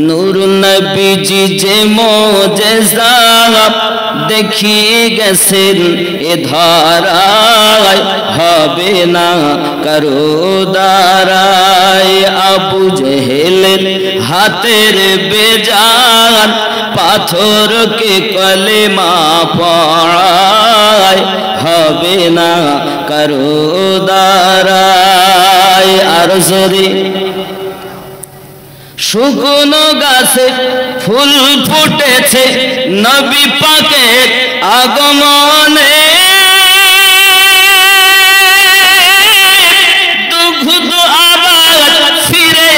নূর নবীজি যে মুজিজা দেখিয়ে গেছেন এ ধরায় হবে না কারো দ্বারায়। আবু জেহেলের হাতের বেজান পাথরকে কলেমা পড়ায় হবে না কারো দ্বারায়। আর জোরে শুকনো গাছে ফুল ফুটেছে নবী পাকের আগমনে, দুগ্ধ আবার ফিরে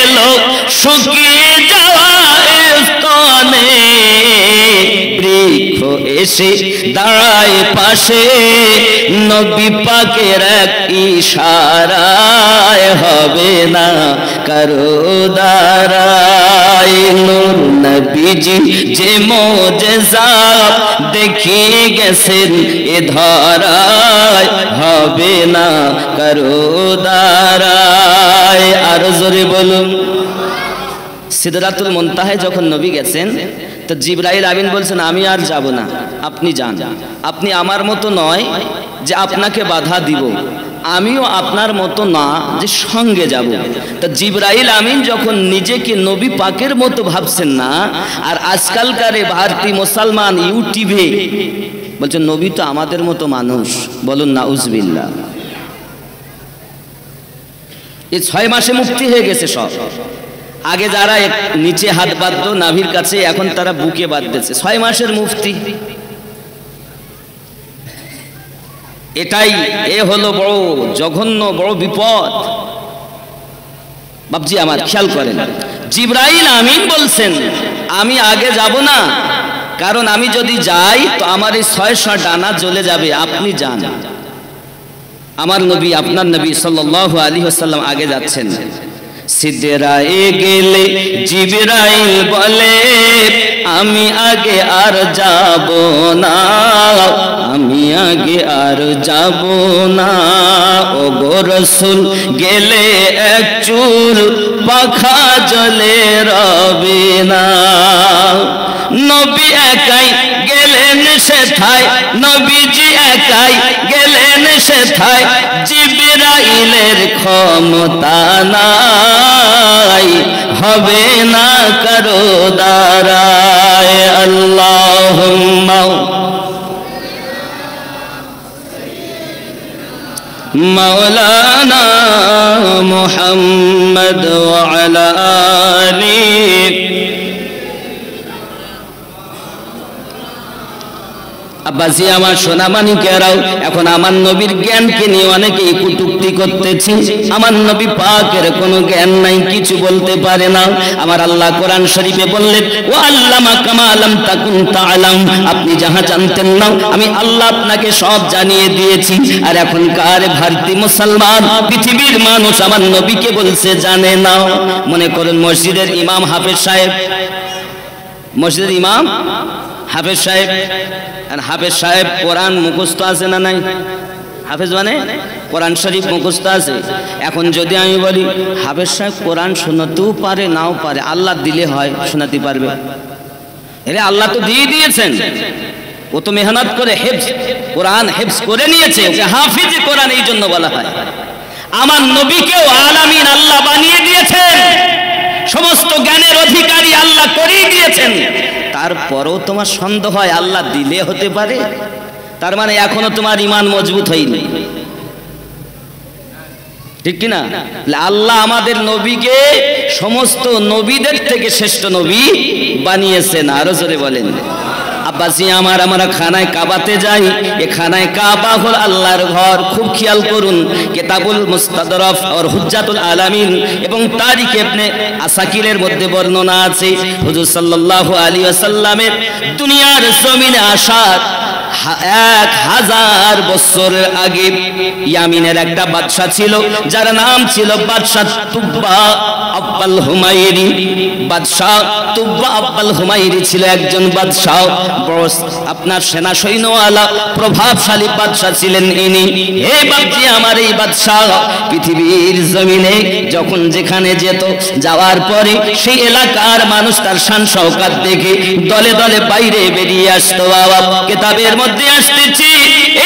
এলো শুকিয়ে যাওয়া স্তনে। বৃক্ষ এসে দাঁড়ায় পাশে নবী পাকের এক ইশারায় হবে না কারো দ্বারায়। নূর নবীজি যে মুজিজা দেখিয়ে গেছেন এ ধরায় হবে না কারো দ্বারায়। আর জোরে বলুন। সিদরাতুল মুনতাহায় যখন নবী গেছেন তো জিবরাইল আমিন বলছেন আমি আর যাব না, আপনি যান। আপনি আমার মতো নয় যে আপনাকে বাধা দিব, আমিও আপনার মতো না যে সঙ্গে যাব। তা জিবরাইল আমিন যখন নিজেকে নবী পাকের মতো ভাবছেন না, আর আজকালকার ভারতীয় মুসলমান ইউটিউবে বলছেন নবী তো আমাদের মতো মানুষ, বলুন নাউজুবিল্লাহ। এই 6 মাসে মুক্তি হয়ে গেছে সব। আগে যারা নিচে হাত বাঁধতো নাভির কাছে, এখন তারা বুকে বাঁধতেছে। 6 মাসের মুফতি। এটাই হলো বড় জঘন্য বড় বিপদ। বাপজি আমার খেয়াল করেন, জিবরাইল আমিন বলছেন আমি আগে যাব না, কারণ আমি যদি যাই তো আমার এই 600 ডানা জ্বলে যাবে, আপনি যান। আমার নবী আপনার নবী সাল্লাল্লাহু আলাইহি ওয়াসাল্লাম আগে যাচ্ছেন। সিদরায়ে গেলে জিবরাইল বলে আমি আগে আর যাব না, আমি আগে আর যাব না। ও গো রাসূল গেলে এক চুল পাখা জ্বলে রবে না। নবী একাই গেলেন সেথায়, নবীজি একাই গেলেন সেথায়, জিবরাইলের ক্ষমতা নাই, হবে না কারো দ্বারায়। আল্লাহুম্মা মাওলানা মুহাম্মদ ওয়া আলা আলিহি। আব্বাসি আমার সোনামানিকেরাও, এখন আমার নবীর জ্ঞানকে নিয়ে অনেকেই কটূক্তি করতেছি। আমার নবী পাকের কোনো জ্ঞান নাই, কিছু বলতে পারে না। আমার আল্লাহ কোরআন শরীফে বললেন ও আল্লামা কামা লাম তাকুন তাআলাম, আপনি যাহা জানতেন না আমি আল্লাহ আপনাকে সব জানিয়ে দিয়েছি। আর এখনকার ভারতীয় মুসলমান পৃথিবীর মানুষ আমার নবীকে বলছে জানে না। মনে করেন মসজিদের ইমাম হাফেজ সাহেব, মসজিদের ইমাম হাফেজ সাহেব, আর হাফেজ সাহেব কোরআন মুখস্থ আছে না নাই? হাফেজ মানে কোরআন শরীফ মুখস্থ আছে। এখন যদি আমি বলি হাফেজ সাহেব কোরআন শোনাতেও পারে নাও পারে, আল্লাহ দিলে হয় শোনাতে পারবে। এরে আল্লাহ তো দিয়ে দিয়েছেন, ও তো মেহনত করে হেফজ কোরআন হেফজ করে নিয়েছে, ওকে হাফিজ কোরআন এই জন্য বলা হয়। আমার নবীকেও আলামিন আল্লাহ বানিয়ে দিয়েছেন, সমস্ত জ্ঞানের অধিকারী আল্লাহ করেই দিয়েছেন। তারপরেও তোমার সন্দেহ হয় আল্লাহ দিলে হতে পারে, তার মানে এখনো তোমার ঈমান মজবুত হয়নি, ঠিক কিনা? আল্লাহ আমাদের নবীকে সমস্ত নবীদের থেকে শ্রেষ্ঠ নবী বানিয়েছেন। আরো জোরে বলেন। আব্বাসি আমার, আমরা খানায় কাবাতে যাই, এ খানায় কাবা হল আল্লাহর ঘর। খুব খেয়াল করুন, কিতাবুল মুস্তাদরাফ আর হুজ্জাতুল আলামিন এবং তারিখ ইবনে আসাকিরের মধ্যে বর্ণনা আছে হুজুর সাল্লাল্লাহু আলাইহি ওয়াসাল্লামের দুনিয়ার জমিনে আসার 1000 বছর আগে ইয়ামিনের একটা বাদশা ছিল, যার নাম ছিল বাদশা তুব্বা আব্বাল হুমায়রি। বাদশা তুব্বা আব্বাল হুমায়রি ছিল একজন বাদশা, আপনার সেনা সৈন্যওয়ালা প্রভাবশালী বাদশা ছিলেন ইনি। হে বাপজি, আমার এই বাদশা পৃথিবীর জমিনে যখন যেখানে যেত, যাওয়ার পরে সেই এলাকার মানুষ তার শান শওকত দেখে দলে দলে বাইরে বেরিয়ে আসতো। বাবা, কিতাবের মধ্যে আসতেছি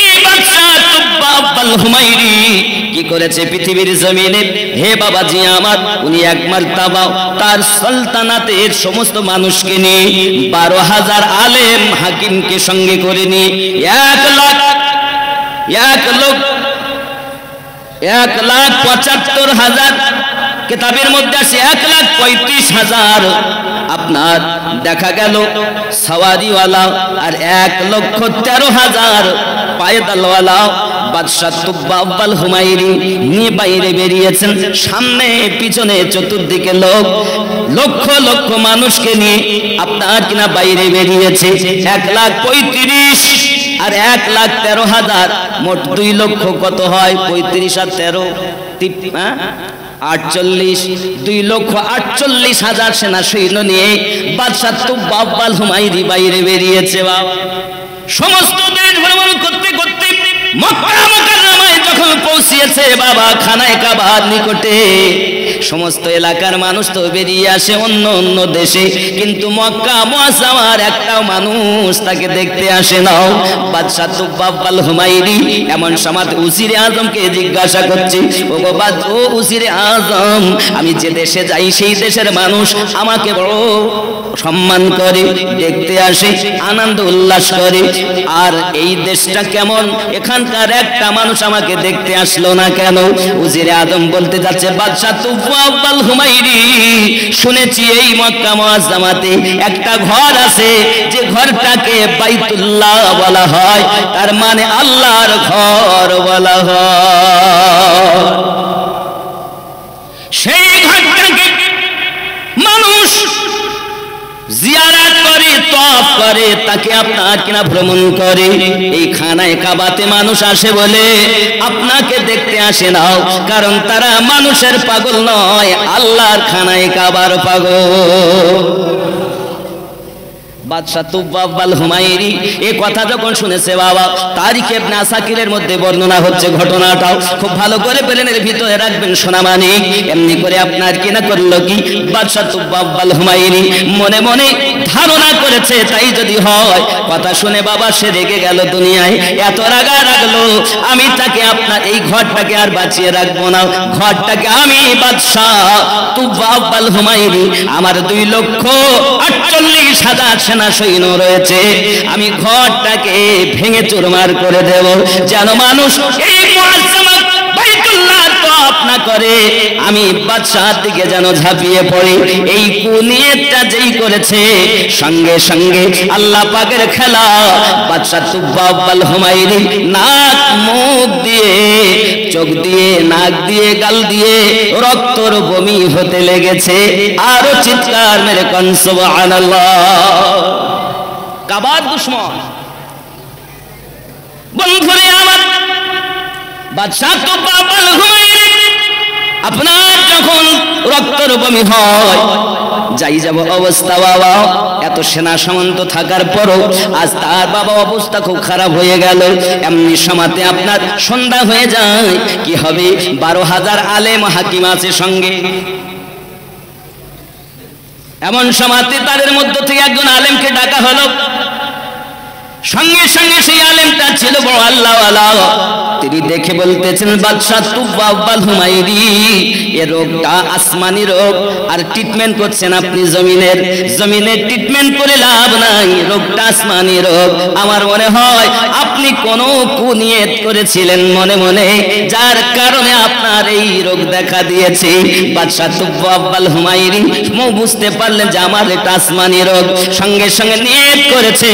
এই বাদশা তুব্বা আব্বাল হুমায়রি কি করেছে পৃথিবীর জমিনে। হে বাবাজি আমার, উনি এক মারতাবা তার সালতানাতের সমস্ত মানুষকে নিয়ে 12,000 আলেম হাকিমকে সঙ্গে করে নিয়ে 1,75,000, কিতাবের মধ্যে আছে 1,35,000 আপনার দেখা গেল সওয়ারিওয়ালা, আর 1,13,000 পায়দালওয়ালা বাদশা তুব্বা আব্বাল হুমায়রি নিয়ে বাইরে বেরিয়েছেন। সামনে পিছনে চতুর্দিকে লক্ষ লক্ষ মানুষকে নিয়ে আপনার কিনা বাইরে বেরিয়েছে। 1,35,000 আর 1,13,000, মোট 2 লক্ষ কত হয়? 35 আর 13 48, 2,48,000 সেনা সৈন্য নিয়ে বাদশা তুব্বা আব্বাল হুমায়রি বাইরে বেরিয়েছে। বাবা, সমস্ত দেশ ভ্রমণ করতে করতে মক্কা মুকাররমায় যখন পৌঁছিয়েছে বাবা, খানায়ে কাবার নিকটে সমস্ত এলাকার মানুষ তো বেরিয়ে আসে অন্য অন্য দেশে, কিন্তু মক্কা মুআজ্জামার একটাও মানুষ তাকে দেখতে আসে না। বাদশা তুব্বা আব্বাল হুমায়রি এমন সময় উজিরে আজমকে জিজ্ঞাসা করছে, ও উজিরে আজম, আমি যে দেশে যাই সেই দেশের মানুষ আমাকে বড় সম্মান করে, দেখতে আসে, আনন্দ উল্লাস করে, আর এই দেশটা কেমন, এখানকার একটা মানুষ আমাকে দেখতে আসলো না কেন? উজিরে আজম বলতে যাচ্ছে, বাদশা তুব্বা আব্বাল হুমায়রি, শুনেছি এই মক্কা মুআজ্জামাতে একটা ঘর আছে, যে ঘরটাকে বাইতুল্লাহ বলা হয়, তার মানে আল্লাহর ঘর বলা হয়। সেই ঘরটাকে মানুষ জিয়ারত করে, তওয়াফ করে, তাকে আপনার কিনা ভ্রমণ করে। এই খানায়ে কাবাতে মানুষ আসে বলে আপনাকে দেখতে আসে না, কারণ তারা মানুষের পাগল নয়, আল্লাহর খানায়ে কাবার পাগল। বাদশা তুব্বা আব্বাল হুমায়রি এই কথা যখন শুনেছে বাবা, তারিখ ইবনে আসাকিরের মধ্যে বর্ণনা হচ্ছে ঘটনাটাও খুব ভালো করে প্লেনের ভিতরে রাখবেন সোনামানি। এমনি করে আপনার কিনা করলো কি, বাদশা তুব্বা আব্বাল হুমায়রি মনে মনে ধারণা করেছে তাই যদি হয়, কথা শুনে বাবা সে রেগে গেল দুনিয়ায়, এত রাগা রাগলো, আমি তাকে আপনার এই ঘরটাকে আর বাঁচিয়ে রাখবো না, ঘরটাকে আমি বাদশা তুব্বা আব্বাল হুমায়রি, আমার 2,48,000 সেনা সৈন্য রয়েছে, আমি ঘরটাকে ভেঙে চুরমার করে দেব, যেন মানুষ এই মুআজ্জামা বাইতুল্লাহ তওয়াফ না করে, আমি বাদশার দিকে যেন ঝাঁপিয়ে পড়ে। এই কুনিয়তটা যেই করেছে, সঙ্গে সঙ্গে আল্লাহ পাকের খেলা, বাদশা তুব্বা আব্বাল হুমায়রি নাক মুখ দিয়ে, চোখ দিয়ে, নাক দিয়ে, গাল দিয়ে রক্তর বমি হতে লেগেছে, আরো চিৎকার মেরে কোন সুবহানাল্লাহ। কাবার দুশমন বন্ধুরে আমার, বাদশা তুব্বা আব্বাল হুমায়রি আপনার যখন রক্তর বমি হয়, যাই যাব অবস্থা বাবা, এত সেনা সামন্ত থাকার পরও আজ তার বাবা অবস্থা খুব খারাপ হয়ে গেল। এমনি সময়তে আপনার সন্ধ্যা হয়ে যায়, কি হবে, 12,000 আলেম হাকিম আছে সঙ্গে। এমন সময়তে তাদের মধ্য থেকে একজন আলেমকে ডাকা হলো, সঙ্গে সঙ্গে সেই আলেমটা ছিল বড় আল্লাহওয়ালা। তিনি দেখে বলতেছেন, বাদশা তুব্বা আব্বাল হুমায়রি, এ রোগটা আসমানি রোগ, আর ট্রিটমেন্ট করছেন আপনি জমিনের ট্রিটমেন্ট করে লাভ নাই, রোগটা আসমানি রোগ। আমার মনে হয় আপনি কোনো কুনিয়ত করেছিলেন মনে মনে, যার কারণে আপনার এই রোগ দেখা দিয়েছে। বাদশা তুব্বা আব্বাল হুমায়রি বুঝতে পারলেন যে আমার এটা আসমানি রোগ, সঙ্গে সঙ্গে নিয়ত করেছে,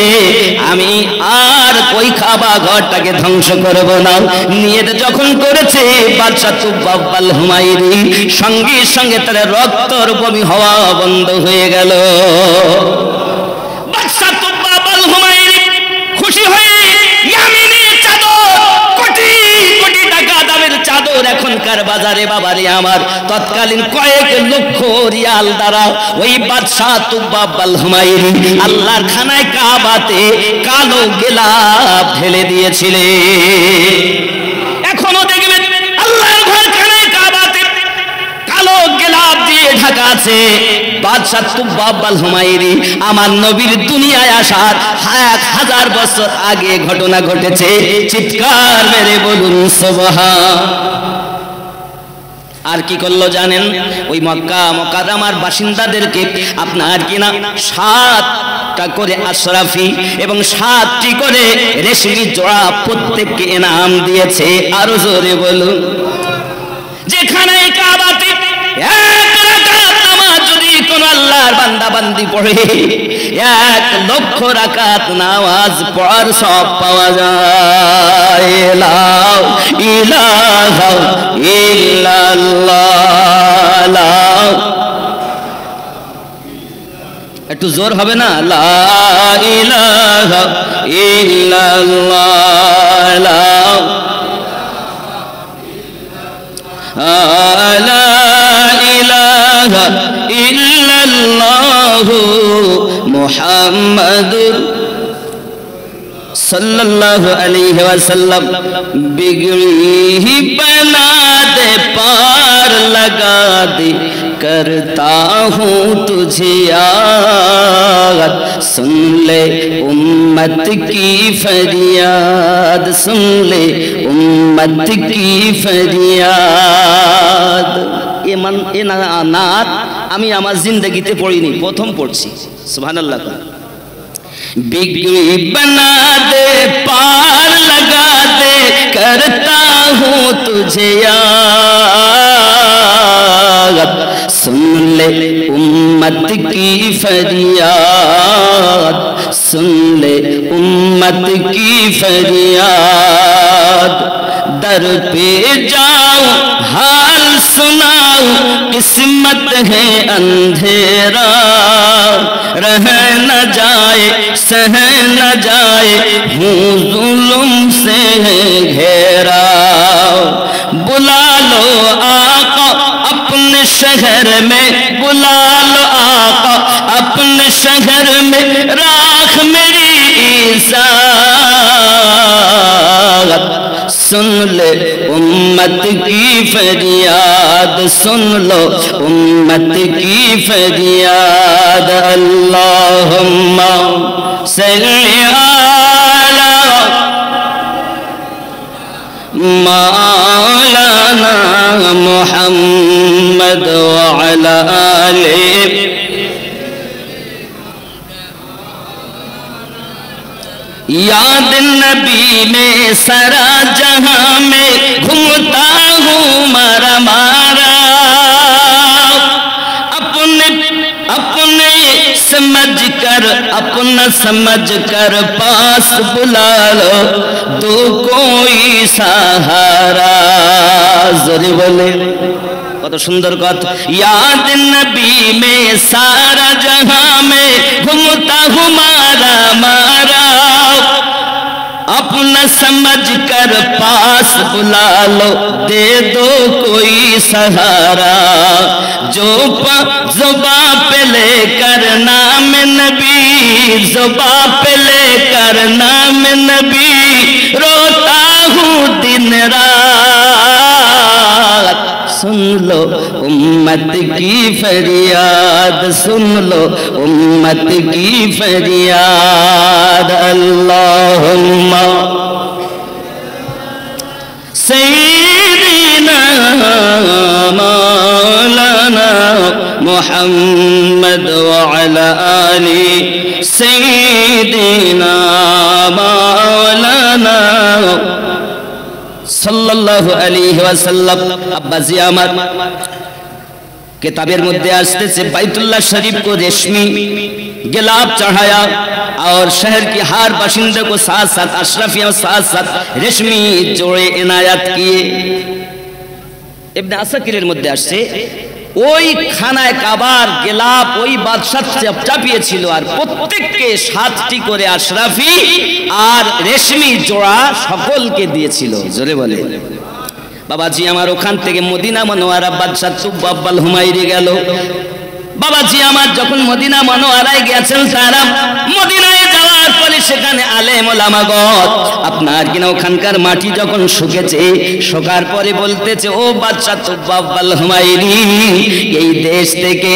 আমি আর ওই কাবা ঘরটাকে ধ্বংস করব না। নিয়ত যখন করেছে, বাদশা তুব্বা আব্বাল হুমায়রি সঙ্গে সঙ্গে তার রক্তর বমি হওয়া বন্ধ হয়ে গেল। বাদশা তুব্বা আব্বাল হুমায়রি খুশি হয়ে মক্কার বাজারে বাবারে আমার তৎকালীন কয়েক লক্ষ রিয়াল দ্বারা ওই বাদশাহ তুব্বাব আল হুমায়ুনি আল্লাহর খানায় কাবাতে কালো গেলাপ ঢেলে দিয়েছিলেন। এখনো দেখবেন আল্লাহর ঘর খানায় কাবাতে কালো গেলাপ দিয়ে ঢাকা আছে। বাদশাহ তুব্বাব আল হুমায়ুনি আমার নবীর দুনিয়ায় আসার 1000 বছর আগে ঘটনা ঘটেছে। চিৎকার মেরে বলুন সুবহান। আর কি করলো জানেন? ওই মক্কা মুকাররমার বাসিন্দাদেরকে আপনার কিনা 7টা করে আশরাফি এবং 7টি করে রেশমি জোড়া প্রত্যেককে ইনাম দিয়েছে। আরো জোরে বলুন। যেখানে কাবাতে এক রাকাত নামাজ যদি কোন আল্লাহর বান্দা বান্দি পড়ে 1 লক্ষ রাকাত নামাজ পড়ার সব পাওয়া যায়। লা ইলাহা ইল্লাল্লাহ। একটু জোর হবে না? লা ইলাহা ইল্লাল্লাহ। লা ইলাহা ইল্লাল্লাহ মুহাম্মাদুর सल्लल्लाहु अलैहि वसल्लम। बिगड़ी ही बना दे पार लगा दे करता हूँ तुझे याद। सुन ले उम्मत की फरियाद, सुन ले उम्मत की फरियाद। ये नात আমি আমার জিন্দেগিতে পড়িনি, প্রথম পড়ছি। সুবহানাল্লাহ। बिगड़ी बना दे पार लगा दे करता हूँ तुझे याद। सुन ले उम्मत की फरियाद, सुन ले उम्मत की फरियाद। दर पे जाऊं हाल सुनाऊं किस्मत है अंधेरा। रह न जाए सह न जाए हूँ जुल्म से है घेरा। बुला लो आका अपने शहर में, बुला लो आका अपने शहर में। राख मेरी इज़्ज़त। सुन ले उम्मत की फरियाद, सुन लो उम्मत की फरियाद। अल्लाहुम्मा सल्ली अला मौलाना मुहम्मद व अला आलिहि। याद नबी में सारा जहां में घूमता हूँ मारा मारा। अपने अपने समझ कर, अपना समझ कर पास बुला लो दो कोई सहारा। जरूर बोले কত সুন্দর কথা। याद नबी में सारा जहां में घूमता हूँ मारा मारा। अपना समझ कर पास बुला लो दे दो कोई सहारा। जो जुबा पे लेकर नाम नबी, जुबा पे लेकर नाम नबी रोता हूँ दिन रात। सुन लो उम्मत की फरियाद, सुन लो उम्मत की फरियाद। अल्लाहुम्मा सय्यिदना मौलाना मुहम्मद व अला आलि सय्यिदना मौलाना सल्लल्लाहु अलैहि वसल्लम। अब्बाजी আমার किताबेर मध्य आसते बैतुल्लाह शरीफ को रेशमी गिलाफ चढ़ाया और शहर की हर बाशिंदे को साथ साथ अशरफियों साथ साथ रेशमी जोड़े इनायत किए। इब्ने आसाकिरेर मध्य आसছে ওই খানায় কাবার গেলাপ ওই বাদশাহ চাপিয়েছিল আর প্রত্যেককে 7টি করে আশরাফি আর রেশমি জোড়া সকলকে দিয়েছিল। জোরে বলে বাবাজি আমার ওখান থেকে মদিনা মনোয়ারা বাদশাহ তুব্বাল হুমায়রি গেল। বাবাজি আমার যখন মদিনা মনোয়ারায় গেছেন, তারা মদিনায় যাওয়ার পরে সেখানে আলেম ওলামাগণ আপনার কিনা ওখানকার মাটি যখন শুকেছে, শোকার পরে বলতেছে, ও বাদশাহ তুব্বাল হুমায়রি, এই দেশ থেকে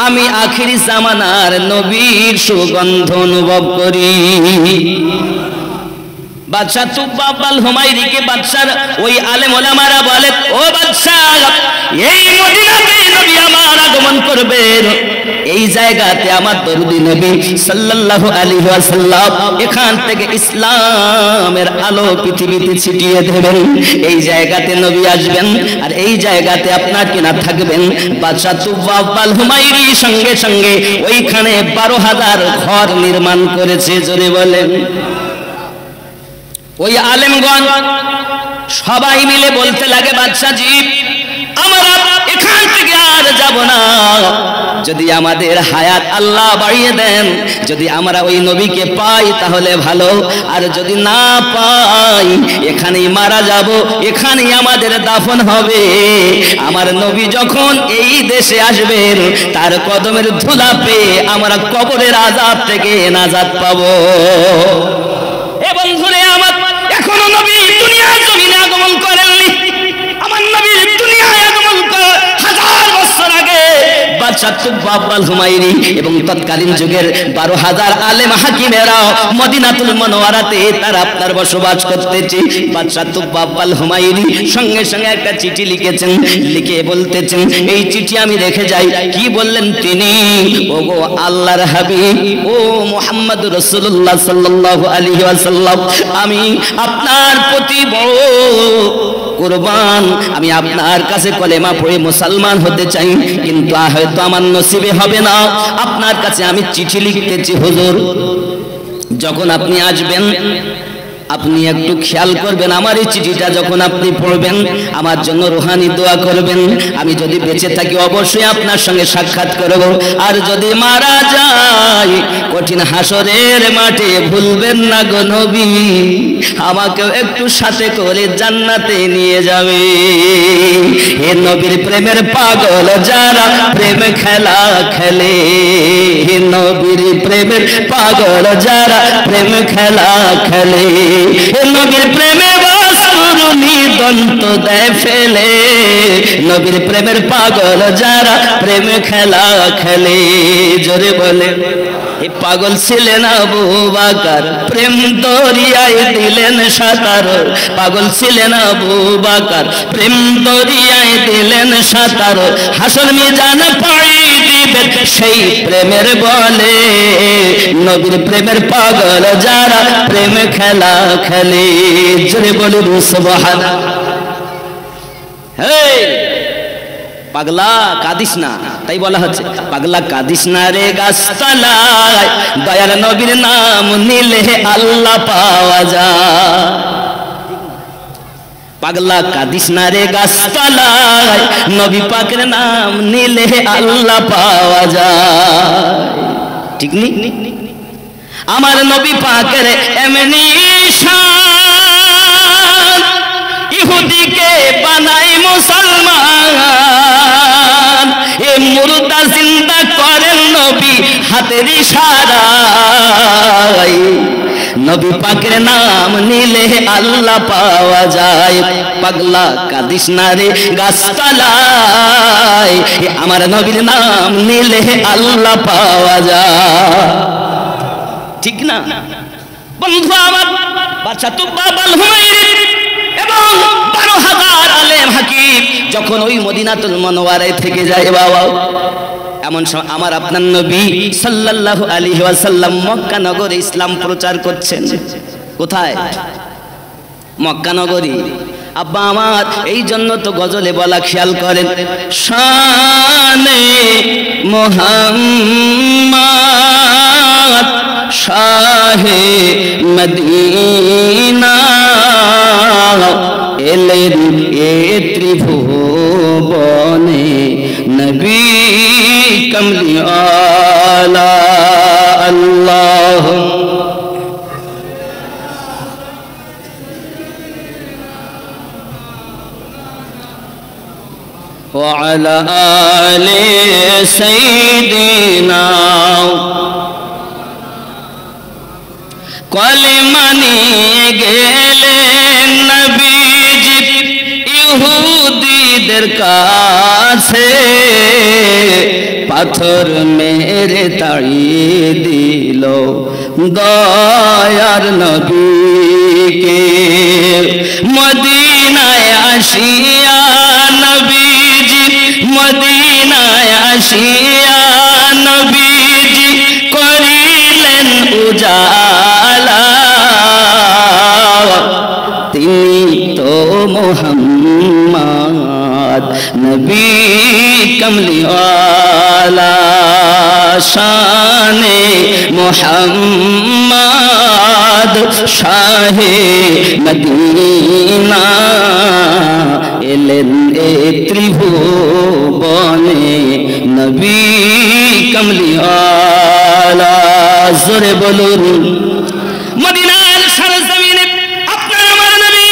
আমি আখিরি জামানার নবীর সুগন্ধ অনুভব করি। বাদশাহ তুব্বাল হুমায়রিকে বাদশার ওই আলেম ওলামারা বলে, ও বাদশাহ, এই মদিনাতে নবী আমার আগমন করবেন, এই জায়গাতে আমার দরুদি নবী সাল্লাল্লাহু আলাইহি ওয়াসাল্লাম এখান থেকে ইসলামের আলো পৃথিবীতে ছিটিয়ে দেবেন। এই জায়গাতে নবী আসবেন আর এই জায়গাতে আপনার কিনা থাকবেন। বাদশাহ তুব্বাল হুমায়রি সঙ্গে সঙ্গে ওইখানে 12,000 ঘর নির্মাণ করেছে। জোরে বলেন। ওই আলেমগণ সবাই মিলে বলতে লাগে, বাদশাহজি আমরা এখান থেকে আর যাব না, যদি আমাদের হায়াত আল্লাহ বাড়িয়ে দেন, যদি আমরা ওই নবীকে পাই তাহলে ভালো, আর যদি না পাই এখানেই মারা যাব, এখানেই আমাদের দাফন হবে। আমার নবী যখন এই দেশে আসবেন তার কদমের ধুলা পেয়ে আমরা কবরের আযাব থেকে নাজাত পাবো। এবং ধরে আমার এখনো নবী দুনিয়ার জমিনে আগমন করেননি। আমার নবী দুনিয়ায় আগমন করে 1000 বছর আগে বাদশাহ তুব্বাল হুমায়রি এবং তৎকালীন যুগের 12,000 আলেম হাকিমেরা মদিনাতুল মুনাওয়ারাতে তারা আপনার বসবাস করতেছে। বাদশাহ তুব্বাল হুমায়রি সঙ্গে সঙ্গে একটা চিঠি লিখেছেন, লিখে বলতেছেন, এই চিঠি আমি রেখে যাই। কি বললেন তিনি? ওগো আল্লাহর হাবিব, ও মুহাম্মদ রাসূলুল্লাহ সাল্লাল্লাহু আলাইহি ওয়াসাল্লাম, আমি আপনার প্রতি বড় কুরবান, আমি আপনার কাছে কলেমা পড়ে মুসলমান হতে চাই, কিন্তু হয়তো আমার নসিবে হবে না। আপনার কাছে আমি চিঠি লিখতেছি হুজুর, যখন আপনি আসবেন আপনি একটু খেয়াল করবেন, আমার এই চিঠিটা যখন আপনি পড়বেন আমার জন্য রুহানি দোয়া করবেন। আমি যদি বেঁচে থাকি অবশ্যই আপনার সঙ্গে সাক্ষাৎ করব, আর যদি মারা যাই কঠিন হাসরের মাঠে ভুলবেন না গো নবী, আমাকেও একটু সাথে করে জান্নাতে নিয়ে যাবে। হে নবীর প্রেমের পাগল যারা প্রেম খেলা খেলে, হে নবীর প্রেমের পাগল যারা প্রেম খেলা খেলে, নবীর প্রেমে বাস করুনি দন্ত দেয় ফেলে, নবীর প্রেমের পাগল যারা প্রেম খেলা খেলে। জোরে বলে। এই পাগল ছিলেন আবু বকর, প্রেম দরিয়ায় দিলেন সাঁতার। পাগল ছিলেন আবু বকর, প্রেম দরিয়ায় দিলেন সাঁতার। হাসর মিজান পাড়ি দিবেন সেই প্রেমের বলে, নবীর প্রেমের পাগল যারা প্রেম খেলা খেলে। জোরে বলুন সুবহানাল্লাহ। হে পাগলা কাঁদিস না, তাই বলা হচ্ছে, পাগলা কাঁদিস না রে গাছতলায়, দয়াল নবীর নাম নিলে আল্লাহ পাওয়া যায়। পাগলা কাঁদিস না রে গাছতলায়, নবী পাকের নাম নিলে আল্লাহ পাওয়া যায়। ঠিক নি? আমার নবী পাকের এমনি শান, ইহুদিকে বানাই মুসলমান, এ মুর্দা জিন্দা করেন নবী হাতের ইশারায়। নবী পাকের নাম নিলে আল্লাহ পাওয়া যায়। পাগলা কাঁদিস না রে গাছতলায়, আমার নবীর নাম নিলে আল্লাহ পাওয়া যায়। ঠিক না বন্ধু আমার? বাদশাহ তুব্বাল হুমায়রি এবং 12,000 আলেম হাকিম যখন ওই মদিনাতুল মুনাওয়ারায় থেকে যায়, বাবা এমন সময় আমার আপনার নবী সাল্লাল্লাহু আলাইহি ওয়াসাল্লাম মক্কা নগরে ইসলাম প্রচার করছেন। কোথায়? মক্কা নগরী। আব্বা আমার এই জন্য তো গজলে বলা, খেয়াল করেন, শানে মুহাম্মদ শাহে মদিনা, এলেন এ ত্রিভুবনে নবী কমলিওয়ালা। আল্লাহ আলা আলি সাইয়্যিদিনা কলেমা নিয়ে গেলেন নবীজি ইহুদিদের কাছে, পাথর মেরে তাড়িয়ে দিল দয়ার নবীকে। মদিনায় আসিয়া নবীজি, মদিনায় আসিয়া নবীজি করিলেন উজালা, তিনি তো মুহাম্মদ নবী কমলিওয়ালা, শানে মুহাম্মদ শাহে মদিনা, এলেন এ ত্রিভুবনে নবী কমলিওয়ালা। জোরে বলুন মদিনার সরজমিনে আপনার আমার নবী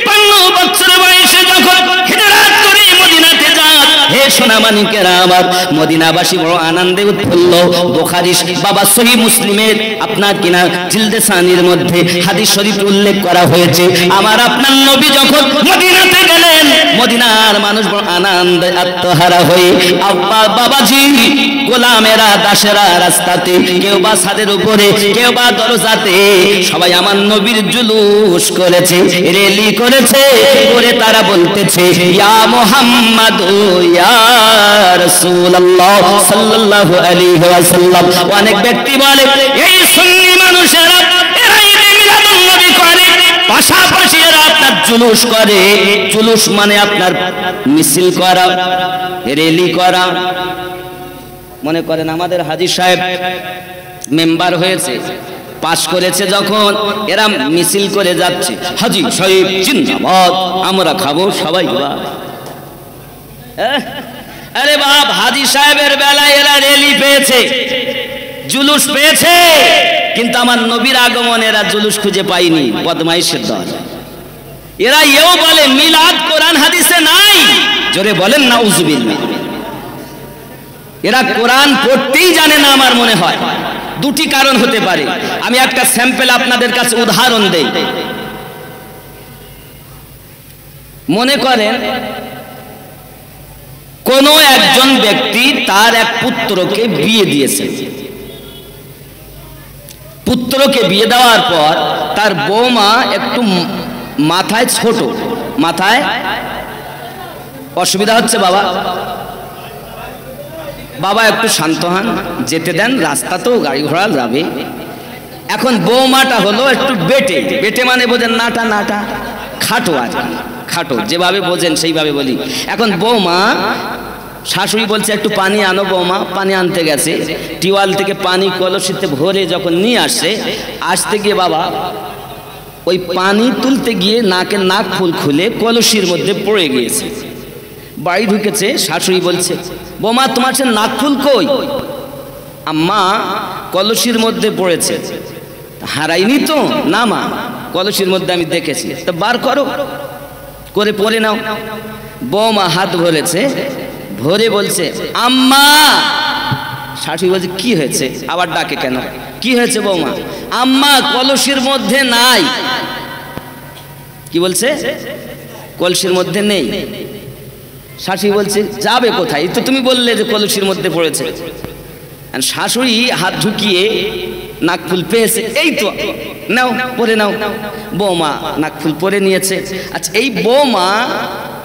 53 বছর বয়সে যখন হিজরত করে মদিনাতে যান, হে সোনামানিকেরা আমার, মদিনাবাসী বড় আনন্দে উৎফুল্ল। বুখারী বাবা সহিহ মুসলিমের আপনার কিনা জিলদে সানির মধ্যে হাদিস শরীফ উল্লেখ করা হয়েছে, আমার আপনার নবী যখন মদিনাতে গেলেন, মদিনার মানুষ বড় আনন্দে আত্মহারা হয়ে, আব্বা বাবাজি গোলামেরা দাসেরা রাস্তাতে, কেউ বা ছাদের উপরে, কেউ বা দরজাতে, সবাই আমার নবীর জুলুস করেছে, রেলি করেছে, করে তারা বলতেছে ইয়া মুহাম্মদ ইয়া রাসূলুল্লাহ সাল্লাল্লাহু আলাইহি ওয়াসাল্লাম। অনেক ব্যক্তি বলে এই সুন্নি মানুষেরা এরা ঈদে মিলাদুন নবী করে, পাশাপাশি এরা আপনার জুলুস করে। জুলুস মানে আপনার মিছিল করা, রেলি করা। মনে করেন আমাদের হাজী সাহেব মেম্বার হয়েছে, পাশ করেছে, যখন এরা মিছিল করে যাচ্ছে, হাজী সাহেব জিন্দাবাদ, আমরা খাবো সবাই বাদ। আরে বাপ, হাজী সাহেবের বেলায় এরা রেলি পেয়েছে, জুলুস পেয়েছে, কিন্তু আমার নবীর আগমনে এরা জুলুস খুঁজে পায়নি, বদমাইশের দল। এরা এও বলে মিলাদ কোরআন হাদিসে নাই, জোরে বলেন নাউজুবিল্লাহ। এরা কোরআন পড়তেই জানে না আমার মনে হয়। দুটি কারণ হতে পারে, আমি একটা স্যাম্পল আপনাদের কাছে উদাহরণ দেই। মনে করেন কোন একজন ব্যক্তি তার এক পুত্রকে বিয়ে দিয়েছে, পুত্রকে বিয়ে দেওয়ার পর তার বৌমা একটু মাথায় ছোট, মাথায় অসুবিধা হচ্ছে, বাবা বাবা একটু শান্ত হন, যেতে দেন, রাস্তা তো গাড়ি ঘোড়া যাবে। এখন বৌমাটা হলো একটু বেটে, বেটে মানে বোঝেন নাটা, নাটা খাটো, আর খাটো, যেভাবে বোঝেন সেইভাবে বলি। এখন বৌমা, শাশুড়ি বলছে একটু পানি আনো বৌমা, পানি আনতে গেছে, টিওয়াল থেকে পানি কলসিতে ভরে যখন নিয়ে আসতে গিয়ে বাবা ওই পানি তুলতে গিয়ে নাকের নাক ফুল খুলে কলসির মধ্যে পড়ে গিয়েছে। বাড়ি ঢুকেছে, শাশুড়ি বলছে বৌমা তোমার সে নাক ফুল কই? আম্মা কলসির মধ্যে পড়েছে। হারাইনি তো? না মা, কলসির মধ্যে আমি দেখেছি। তো বার করো, করে পরে নাও। বৌমা হাত ভরেছে, ভরে বলছে আম্মা। শাশুড়ি বলছে কি হয়েছে? আবার ডাকে কেন? কি হয়েছে বৌমা? আম্মা কলসির মধ্যে নাই। কি বলছে? কলসির মধ্যে নেই। শাশুড়ি বলছে যাবে কোথায়? তো তুমি বললে যে কলসির মধ্যে পড়েছে। শাশুড়ি হাত ঢুকিয়ে নাকফুল পেয়েছে, এই তো নাও পরে নাও। বৌমা নাকফুল পরে নিয়েছে। আচ্ছা, এই বৌমা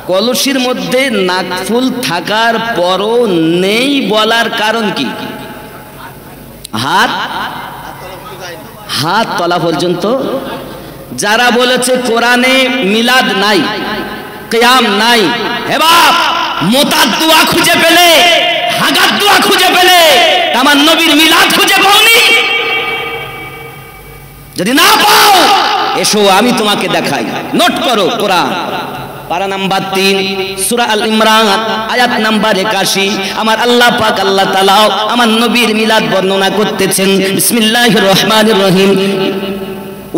কলসির মধ্যে নাকফুল থাকার পরও নেই বলার কারণ কি? হাত তলা পর্যন্ত। যারা বলেছে কোরআনে মিলাদ নাই, কিয়াম নাই, হে বাপ মোতার দোয়া খুঁজে পেলে, হাগার দোয়া খুঁজে পেলে, আমার নবীর মিলাদ খুঁজে পাওনি? যদি না পাও এসো আমি তোমাকে দেখাই। নোট করো, কোরআন পারা নাম্বার 3 সূরা আল ইমরান আয়াত নাম্বার 81। আমার আল্লাহ পাক আল্লাহ তাআলা আমার নবীর মিলাদ বর্ণনা করতেছেন। বিসমিল্লাহির রহমানির রহিম।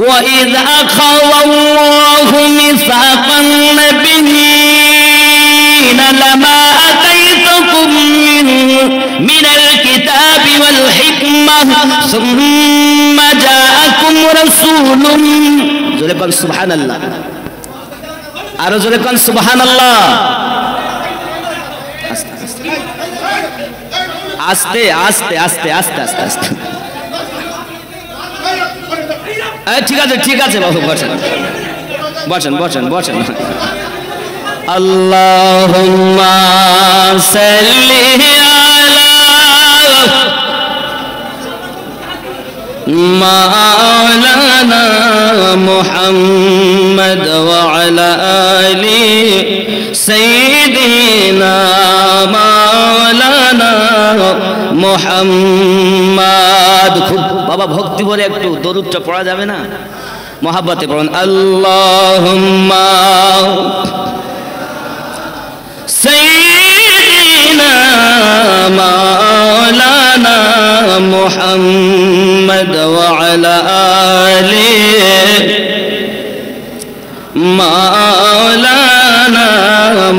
ওয়া ইযা আখাওয়াল্লাহু মিসাকান নাবিয়্যিন لما آتيتكم من الكتاب والحكمة ثم جاءكم رسول জোরে কোন সুবহানাল্লাহ আরো জোরে কোন সুবহানাল্লাহ আস্তে আস্তে আস্তে আস্তে আস্তে আস্তে ঠিক আছে বাবু বসেন বসেন বসেন বসেন আল্লাহুম্মা সাল্লি আলা মাওলানা মুহাম্মদ ওয়া আলা আলি সাইয়্যিদিনা মাওলানা মুহাম্মদ। খুব বাবা ভক্তি ভরে একটু দরুদটা পড়া যাবে না? মহাব্বতে পড়ুন আল্লাহুম্মা সাইয়্যিদিনা মাওলানা মুহাম্মদ ওয়া আলা আলি মাওলানা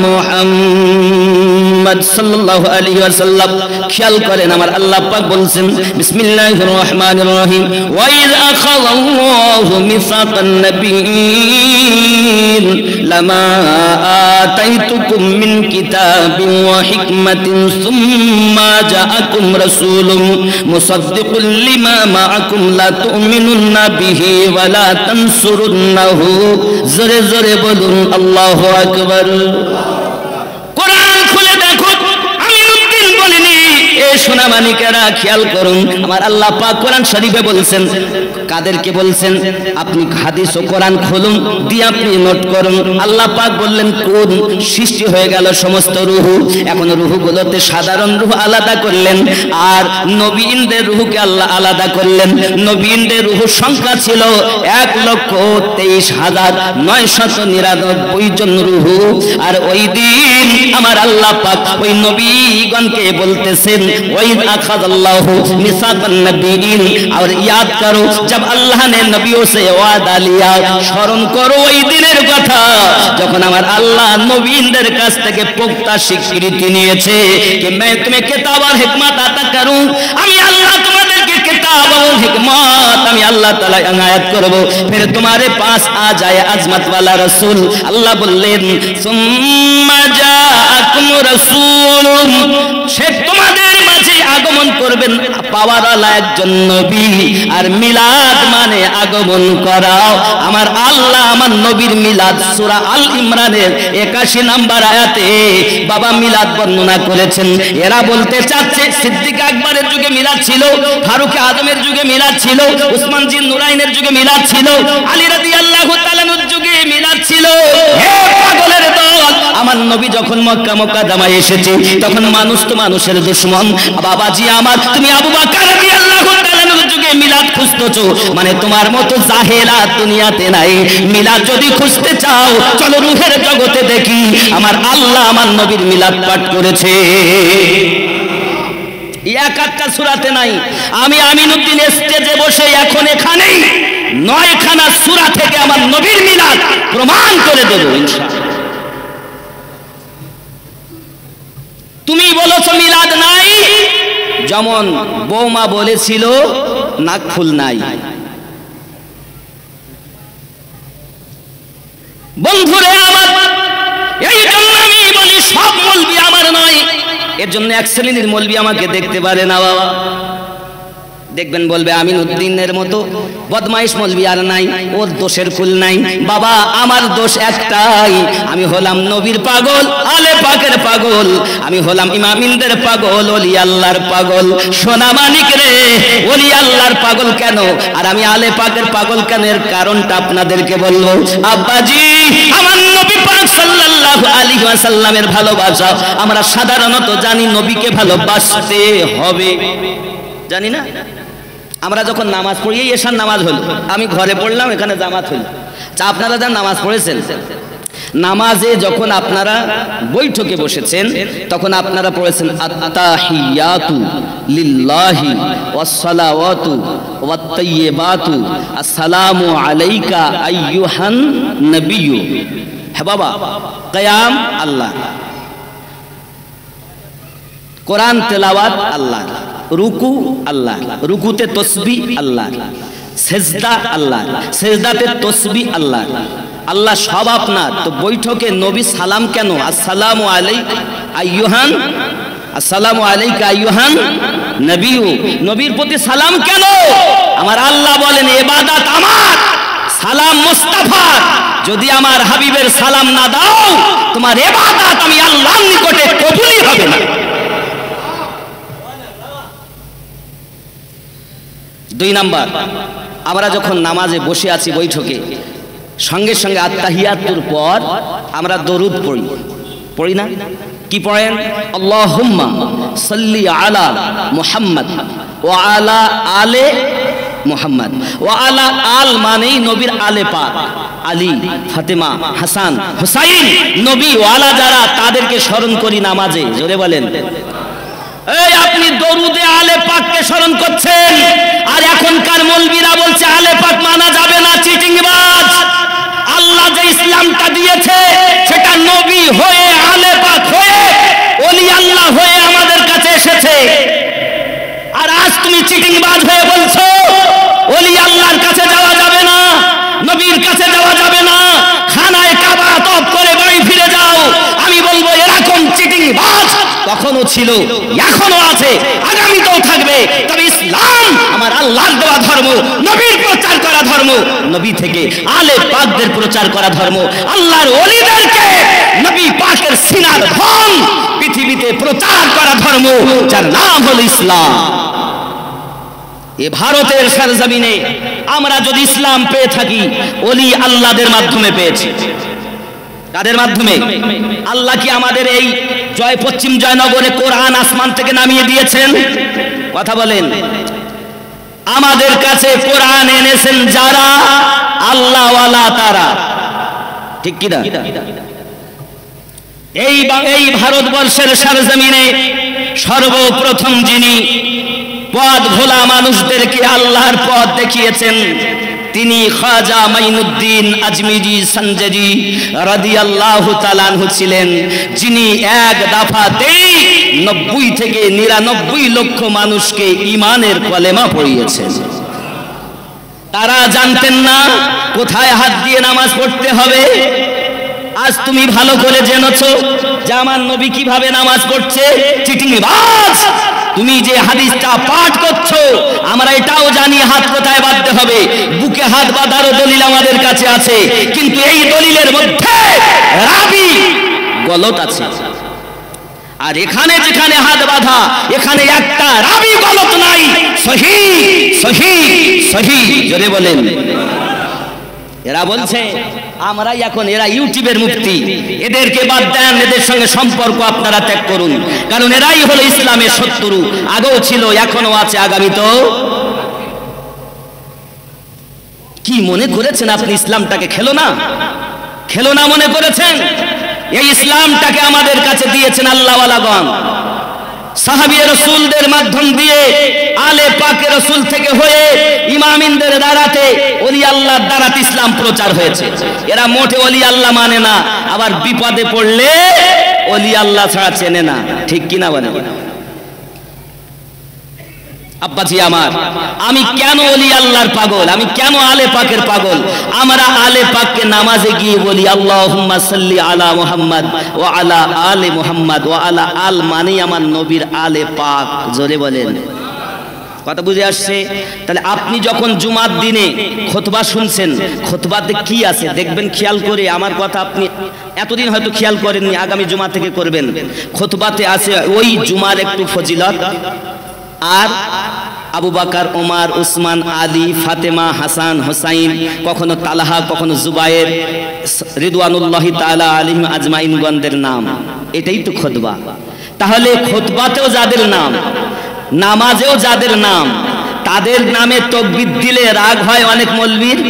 মুহাম্মদ সাল্লাল্লাহু আলাইহি ওয়াসাল্লাম। খেয়াল করেন আমার আল্লাহ পাক বলছেন বিসমিল্লাহির রহমানির রহিম ওয়া ইয আখাযাল্লাহু মিসাকান নাবিয়্যিন লামা আতাইতুকুম মিন কিতাবিন ওয়া হিকমাতিন সুম্মা জাআকুম রাসূলুম মুসাদ্দিকুল লিমা মাআকুম লা তু'মিনুন্না বিহি ওয়া লা তানসুরুন্নাহু। জোরে জোরে বলুন আল্লাহু আকবার। কোরআন খুলে দেখো, আমি উদ্দিন বলিনি। এই সোনা মানিকেরা খেয়াল করুন, আমার আল্লাহ পাক কোরআন শরীফে বলছেন, কাদেরকে বলছেন? আপনি হাদিস ও কোরআন খুলুন, দিয়ে আপনি নোট করুন। আল্লাহ পাক বললেন কোন সৃষ্টি হয়ে গেল সমস্ত রূহ, এখন রূহগুলোতে সাধারণ রূহ আলাদা করলেন আর নবীনদের রূহকে আল্লাহ আলাদা করলেন। নবীনদের রূহ সংখ্যা ছিল 1,23,999 জন রূহ। আর ওই দিন আমার আল্লাহ পাক ওই নবীগণকে বলতেছেন ওয়াইদ আখাযাল্লাহু মিসাকান নাবিয়্যিন, আর ইয়াদ করো जब अल्लाह ने नबियों से वादा लिया, স্মরণ করো ওই দিনের কথা যখন আমার আল্লাহ নবীনদের কাছ থেকে পোক্তা স্বীকৃতি নিয়েছে कि मैं तुम्हें किताब और हिकमत अता करूं। আমি আল্লাহ তোমাদেরকে किताब और हिकमत আমি আল্লাহ তাআলা এনায়েত করব, फिर तुम्हारे पास आ जाए अजमत वाला रसूल। আল্লাহ বললেন সুম্মা জাআকুম রাসূলুন, সে তোমাদের মাঝে আগমন করবেন পাওয়ারওয়ালা একজন নবী। আর মিলাদ মানে আগমন করাও। আমার আল্লাহ আমার নবীর মিলাদ সূরা আল ইমরানের 81 নম্বর আয়াতে বাবা মিলাদ বর্ণনা করেছেন। এরা বলতে চাচ্ছে সিদ্দিক আকবরের যুগে মিলাদ ছিল, ফারুক আজমের যুগে মিলাদ ছিল, উসমান জিন নুরাইনের যুগে মিলাদ ছিল, আলী রাদিয়াল্লাহু তাআলার যুগে মিলাদ ছিল। হে পাগলের দল, আমার নবী যখন মক্কা মুকাদ্দামায় এসেছে তখন মানুষ তো মানুষের দুশমন। বাবাজি আমার, তুমি আবু বকর রাদিয়াল্লাহু তাআলার যুগে মিলাদ খুঁজতেছো, মানে তোমার মতো জাহেলা দুনিয়াতে নাই। মিলাদ যদি খুঁজতে চাও চলো রূহের জগতে দেখি, আমার আল্লাহ আমার নবীর মিলাদ পাঠ করেছে। এক একটা সূরাতে নাই। আমি আমিনউদ্দিন স্টেজে বসে এখন এখানেই 9খানা সূরা থেকে আমার নবীর মিলাদ প্রমাণ করে দেব ইনশাআল্লাহ। তুমি বলেছো মিলাদ নাই, যেমন বৌমা বলেছিল নাকফুল নাই। বন্ধুরে আমার, এই জন্য আমি বলি সব মৌলবি আমার নয়। এর জন্য এক শ্রেণীর মৌলবি আমাকে দেখতে পারে না বাবা, দেখবেন বলবে আমিনউদ্দিনের মতো বদমাইশ মৌলবি আর নাই, ওর দোষের কুল নাই। বাবা আমার দোষ একটাই, আমি হলাম নবীর পাগল, আলে পাকের পাগল, আমি হলাম ইমামিনদের পাগল, ওলি আল্লাহর পাগল। সোনা মানিক রে, ওলি আল্লাহর পাগল কেন আর আমি আলে পাকের পাগল কেন? এর কারণটা আপনাদেরকে বলবো। আব্বাজি আমার নবী পাক সাল্লাল্লাহু আলাইহি ওয়াসাল্লামের ভালোবাসা আমরা সাধারণত জানি নবীকে ভালোবাসতে হবে, জানি না? আমরা যখন নামাজ পড়ি, এই এশার নামাজ হলো, আমি ঘরে পড়লাম, এখানে জামাত হলো। আচ্ছা আপনারা যা নামাজ পড়েছেন, নামাজে যখন আপনারা বৈঠকে বসেছেন তখন আপনারা পড়েছেন আত-তাহিয়াতু লিল্লাহি ওয়াস-সালাওয়াতু ওয়াত-তাইয়্যিবাতু আসসালামু আলাইকা আইয়ুহান নবিয়্যু। হ্যাঁ বাবা, কিয়াম আল্লাহ, কোরআন তেলাওয়াত আল্লাহ, রুকু আল্লাহ, রুকুতে তসবিহ আল্লাহ, সেজদা আল্লাহ, সেজদাতে তসবিহ আল্লাহ, আল্লাহ সব আপনার। তো বৈঠকে নবী সালাম কেন? আসসালামু আলাইকা আইয়ুহান, আসসালামু আলাইকা আইয়ুহান নবিয়্যু, নবীর প্রতি সালাম কেন? আমার আল্লাহ বলেন ইবাদত আমার, সালাম মুস্তাফার। যদি আমার হাবিবের সালাম না দাও তোমার ইবাদত আমি আল্লাহর নিকটে কবুলই হবে না। দুই নাম্বার, আমরা যখন নামাজে বসে আছি বৈঠকে, সঙ্গে সঙ্গে আত্তাহিয়াতুর পর আমরা দরুদ পড়ি, পড়ি না? কি পড়েন? আল্লাহুম্মা সাল্লি আলা মুহাম্মদ ওয়া আলা আলে মুহাম্মদ। ওয়া আলা আল মানেই নবীর আলে পাক, আলী, ফাতেমা, হাসান, হুসাইন, নবী ওয়ালা যারা তাদেরকে স্মরণ করি নামাজে। জোরে বলেন। এই আপনি দরুদে আলে পাককে স্মরণ করছেন, আর এখনকার মৌলবীরা বলছে আলে পাক মানা যাবে না, চিটিংবাজ। আল্লাহ যে ইসলামটা দিয়েছে সেটা নবী হয়ে, আলে পাক হয়ে, ওলি আল্লাহ হয়ে আমাদের কাছে এসেছে। আর আজ তুমি চিটিংবাজ হয়ে বলছো ওলি আল্লাহর কাছে যাওয়া যাবে না, নবীর কাছে যাওয়া যাবে না, খানায় কাবা তওয়াফ করে বাড়ি ফিরে যাও। আমি বলবো এরকম চিটিংবাজ কখনো ছিল, এখনো আছে, আগামীতেও থাকবে। তবে ইসলাম আমার আল্লাহর দেওয়া ধর্ম, নবীর প্রচার করা ধর্ম, নবী থেকে আলে পাকদের প্রচার করা ধর্ম, আল্লাহর ওলিদেরকে নবী পাকের সিনার ধন পৃথিবীতে প্রচার করা ধর্ম, যার নাম হলো ইসলাম। এ ভারতের সরজমিনে আমরা যদি ইসলাম পেয়ে থাকি ওলি আল্লাহদের মাধ্যমে পেয়েছি। কাদের মাধ্যমে? আল্লাহ কি আমাদের এই পশ্চিম জয়নগরে কোরআন আসমান থেকে নামিয়ে দিয়েছেন? কথা বলেন। আমাদের কাছে কোরআন এনেছেন যারা আল্লাহ ওয়ালা তারা, ঠিক কিনা? এই ভারতবর্ষের সরজমিনে সর্বপ্রথম যিনি পথ ভোলা মানুষদেরকে আল্লাহর পথ দেখিয়েছেন তিনি খাজা মাইনুদ্দিন আজমিরি সঞ্জরি রাদিয়াল্লাহু তাআলা আনহু ছিলেন, যিনি এক দফাতেই 90 থেকে 99 লক্ষ মানুষকে ঈমানের কলেমা পড়িয়েছেন। তারা জানতেন না কোথায় হাত দিয়ে নামাজ পড়তে হবে। আজ তুমি ভালো করে জেনেছো যে আমার নবী কিভাবে নামাজ পড়ছে। চিটিংবাজ, তুমি যে হাদিসটা পাঠ করছো আমরা এটাও জানি হাত কোথায় বাঁধতে হবে, বুকে হাত বাঁধারও দলিল আমাদের কাছে আছে, কিন্তু এই দলিলের মধ্যে রাবি গলত আছে। আর এখানে যেখানে হাত বাঁধা এখানে একটা রাবি গলত নাই, সহিহ সহিহ সহিহ। জোরে বলেন। এরা বলছে আমরাই এখন, এরা ইউটিউবের মুফতি, এদেরকে বাদ দেন, এদের সঙ্গে সম্পর্ক আপনারা ত্যাগ করুন, কারণ এরাই হলো ইসলামের শত্রু। আগেও ছিল, এখনো আছে, আগামী তো। কি মনে করেছেন আপনি ইসলামটাকে খেলো না, খেলো না মনে করেছেন? এই ইসলামটাকে আমাদের কাছে দিয়েছেন আল্লাহওয়ালাগণ, সাহাবী রাসূলদের মাধ্যম দিয়ে, আলে পাকে রাসূল থেকে হয়ে, ইমামিনদের দ্বারাতে, ওলি আল্লাহর দ্বারাতে ইসলাম প্রচার হয়েছে। এরা মোটে ওলি আল্লাহ মানে না, আবার বিপদে পড়লে ওলি আল্লাহ ছাড়া চেনে না, ঠিক কিনা বলেন? আব্বাজি আমার, আমি কেন ওলি আল্লাহর পাগল, আমি কেন আলে পাকের পাগল? আমরা আলে পাককে নামাজে গিয়ে বলি আল্লাহুম্মা সাল্লি আলা মুহাম্মদ ওয়া আলা আলে মুহাম্মদ ওয়া আলা আল, মানে আমার নবীর আলে পাক। জোরে বলেন। কথা বুঝে আসছে? তাহলে আপনি যখন জুমার দিনে খুতবা শুনছেন, খুতবাতে কি আছে দেখবেন, খেয়াল করে। আমার কথা আপনি এতদিন হয়তো খেয়াল করেননি, আগামী জুমা থেকে করবেন। খুতবাতে আছে ওই জুমার একটু ফজিলত, আর আবু বকর, ওমর, উসমান, আলী, ফাতেমা, হাসান, হুসাইন, কখনো তালহা, কখনো জুবায়ের, রিদওয়ানুল্লাহি তাআলা আলাইহিম আজমাইনগণদের নাম। এটাই তো খুতবা। তাহলে খুতবাতেও যাদের নাম, নামাজেও যাদের নাম, তাদের নামে তাকবীর দিলে রাগ হয় অনেক মৌলবীর।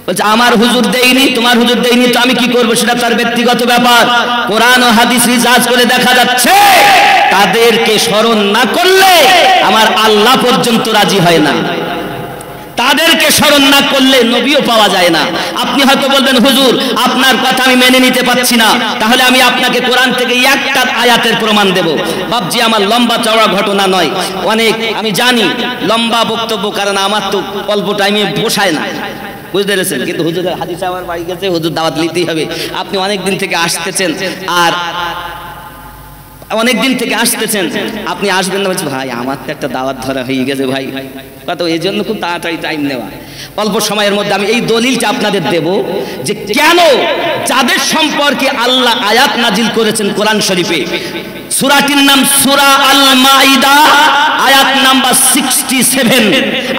বলছে আমার হুজুর দেয়নি, তোমার হুজুর দেয়নি, তো আমি কি করবো? সেটা তার ব্যক্তিগত ব্যাপার। কোরআন ও হাদিস রিসার্চ করে দেখা যাচ্ছে তাদেরকে স্মরণ না করলে আমার আল্লাহ পর্যন্ত রাজি হয় না। তাদেরকে স্মরণ না করলে নবীও পাওয়া যায় না। আপনি হয়তো বলবেন হুজুর আপনার কথা আমি মেনে নিতে পারছি না, তাহলে আমি আপনাকে কোরআন থেকে একটা আয়াতের প্রমাণ দেব। বাপজি আমার লম্বা চওড়া ঘটনা নয়, অনেক আমি জানি লম্বা বক্তব্য, কারণ আমার তো অল্প টাইমে বসায় না, বুঝতে পেরেছেন। কিন্তু হুজুরের হাদিস আমার বাড়ি গেছে, হুজুর দাওয়াত নিতেই হবে। আপনি অনেক দিন থেকে আসতেছেন, আর অনেক দিন থেকে আসতেছেন, আপনি আসবেন না, বলছি ভাই আমার তো একটা দাওয়াত ধরা হয়ে গেছে ভাই, কত এই জন্য খুব তাড়াতাড়ি টাইম নেওয়া। অল্প সময়ের মধ্যে আমি এই দলিলটা আপনাদের দেব যে কেন যাদের সম্পর্কে আল্লাহ আয়াত নাজিল করেছেন কোরআন শরীফে। সূরাটির নাম সূরা আল মাইদা, আয়াত নাম্বার 67,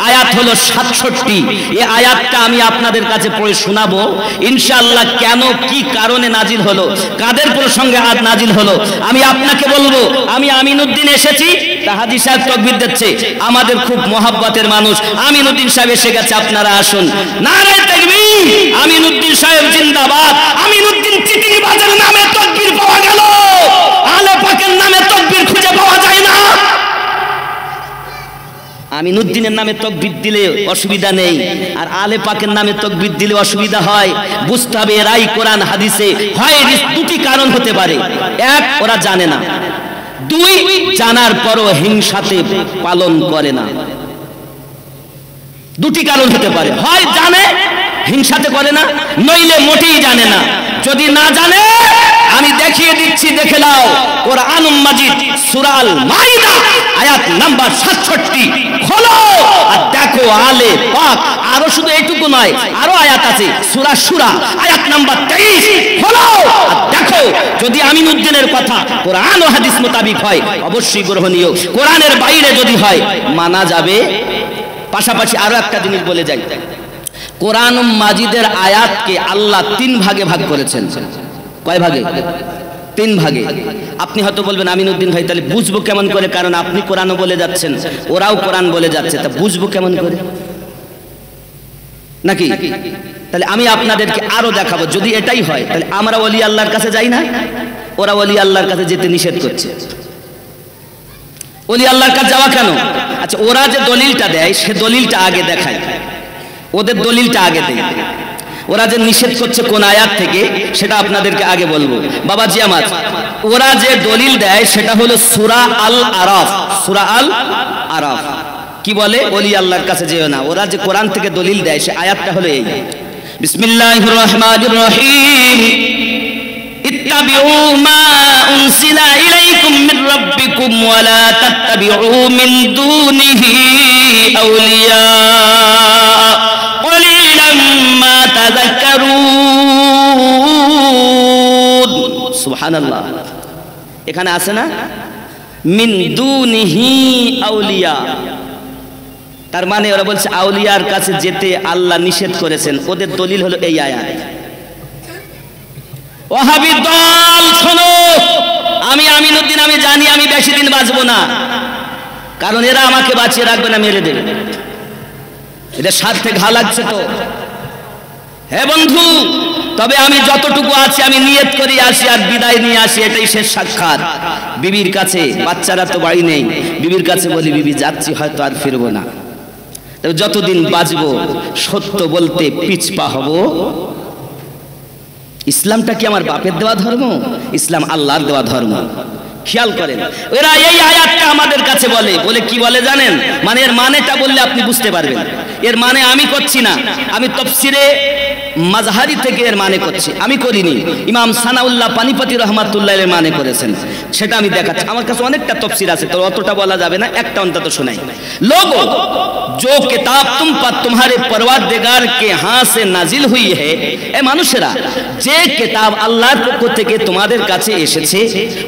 আয়াত হলো 67। এই আয়াতটা আমি আপনাদের কাছে পড়ে শোনাবো ইনশাআল্লাহ, কেন কি কারণে নাজিল হলো, কাদের প্রসঙ্গে আয়াত নাজিল হলো। আমি আপনাকে বলবো, আমি আমিনউদ্দিন এসেছি, তা হাজী সাহেব তাকবীর দিচ্ছে, আমাদের খুব মহব্বতের মানুষ আমিনউদ্দিন সাহেব এসে গেছে, আপনারা আসুন। নারে তাকবীর, আমিনউদ্দিন সাহেব জিন্দাবাদ। আমিনউদ্দিন চিটিংবাজের নামে তাকবীর পাওয়া গেল, আলে পাকের নামে তাকবীর খুঁজে পাওয়া যায় না। আমিনউদ্দিনের নামে তাকবীর দিলে অসুবিধা নেই, আর আলে পাকের নামে তাকবীর দিলে অসুবিধা হয়। বুঝতে হবে এরাই কোরআন হাদিসে হয় দুটি কারণ হতে পারে, এক ওরা জানে না, দুই জানার পরও হিংসাতে পালন করে না। দুটি কারণ হতে পারে, হয় জানে হিংসাতে করে না, নইলে মোটেই জানে না। যদি না জানে আমি দেখিয়ে দিচ্ছি, দেখে নাও কোরআন মাজিদ সূরা আল মাইদা আয়াত নাম্বার 67 খোলো আর দেখো আলে পাক। আরো শুধু এইটুকু নয়, আরো আয়াত আছে, সূরা সূরা আয়াত নাম্বার 23 খোলো আর দেখো। যদি আমিনউদ্দিনের কথা কোরআন ও হাদিস মোতাবিক হয় অবশ্যই গ্রহণীয়, কোরআনের বাইরে যদি হয় মানা যাবে। পাশাপাশি আরো একটা জিনিস বলে যাই, কোরআন মাজিদের আয়াতকে আল্লাহ 3 ভাগে ভাগ করেছেন। কয় ভাগে? 3 ভাগে। আপনি হয়তো বলবেন আমিনউদ্দিন ভাই তাহলে বুঝবো কেমন করে, কারণ আপনি কোরআনও বলে যাচ্ছেন, ওরাও কোরআন বলে যাচ্ছে, তা বুঝবো কেমন করে নাকি? তাহলে আমি আপনাদেরকে আরো দেখাবো। যদি এটাই হয় তাহলে আমরা ওলি আল্লাহর কাছে যাই না, ওরা ওলি আল্লাহর কাছে যেতে নিষেধ করছে। ওলি আল্লাহর কাছে যাওয়া কেন? আচ্ছা, ওরা যে দলিলটা দেয় সে দলিলটা আগে দেখায়, ওদের দলিলটা আগে দেয়। ওরা যে নিষেধ করছে কোন আয়াত থেকে সেটা আপনাদেরকে আগে বলবো। বাবাজি আমার, ওরা যে দলিল দেয় সেটা হলো সূরা আল আরাফ। সূরা আল আরাফ কি বলে? ওলি আল্লাহর কাছে যেও না। ওরা যে কোরআন থেকে দলিল দেয় সে আয়াতটা হলো এই, বিসমিল্লাহির রহমানির রহিম, ইত্তাবিউ মা উনসিলা ইলাইকুম মির রাব্বিকুম ওয়া লা তাত্তাবিউ মিন দুনিহি আউলিয়া ক্বালিলাম মা তাযাক্কারুন। সুবহানাল্লাহ, এখানে আছে না মিন দুনিহি আউলিয়া, তার মানে ওরা বলছে আউলিয়ার কাছে যেতে আল্লাহ নিষেধ করেছেন। ওদের দলিল হলো এই আয়াত। ওয়াহাবি দল শোনো, আমি আমিনউদ্দিন আমি জানি আমি বেশি দিন বাঁচবো না, কারণ এরা আমাকে বাঁচিয়ে রাখবে না, মেরে দেবে। এটা স্বার্থে ঘা লাগছে তো। হে বন্ধু, তবে আমি যতটুকু আছি আমি নিয়ত করি আসি আর বিদায় নিয়ে আসি, এটাই শেষ সাক্ষাৎ। বিবির কাছে, বাচ্চারা তো বাড়ি নেই, বিবির কাছে বলি বিবি যাচ্ছি, হয়তো আর ফিরবো না। তবে যতদিন বাঁচবো সত্য বলতে পিছপা হব। ইসলামটা কি আমার বাপের দেওয়া ধর্ম? ইসলাম আল্লাহর দেওয়া ধর্ম। খেয়াল করেন, এরা এই আয়াতটা আমাদের কাছে বলে, বলে কি বলে জানেন? মানে এর মানেটা বললে আপনি বুঝতে পারবেন। এর মানে আমি করছি না, আমি তাফসিরে মাজহারি থেকে এর মানে করছি, আমি করিনি। ইমাম সানাউল্লাহ পানিপতি রহমাতুল্লাহ এর মানে করেছেন, সেটা আমি দেখাচ্ছি। আমার কাছে অনেকটা তাফসির আছে, তো অতটা বলা যাবে না, একটা অন্তত শোনাই। लोगों, जो किताब तुम पर तुम्हारे परवरदिगार के हाथ से नाजिल हुई है, ए মানুষেরা, যে কিতাব আল্লাহর পক্ষ থেকে তোমাদের কাছে এসেছে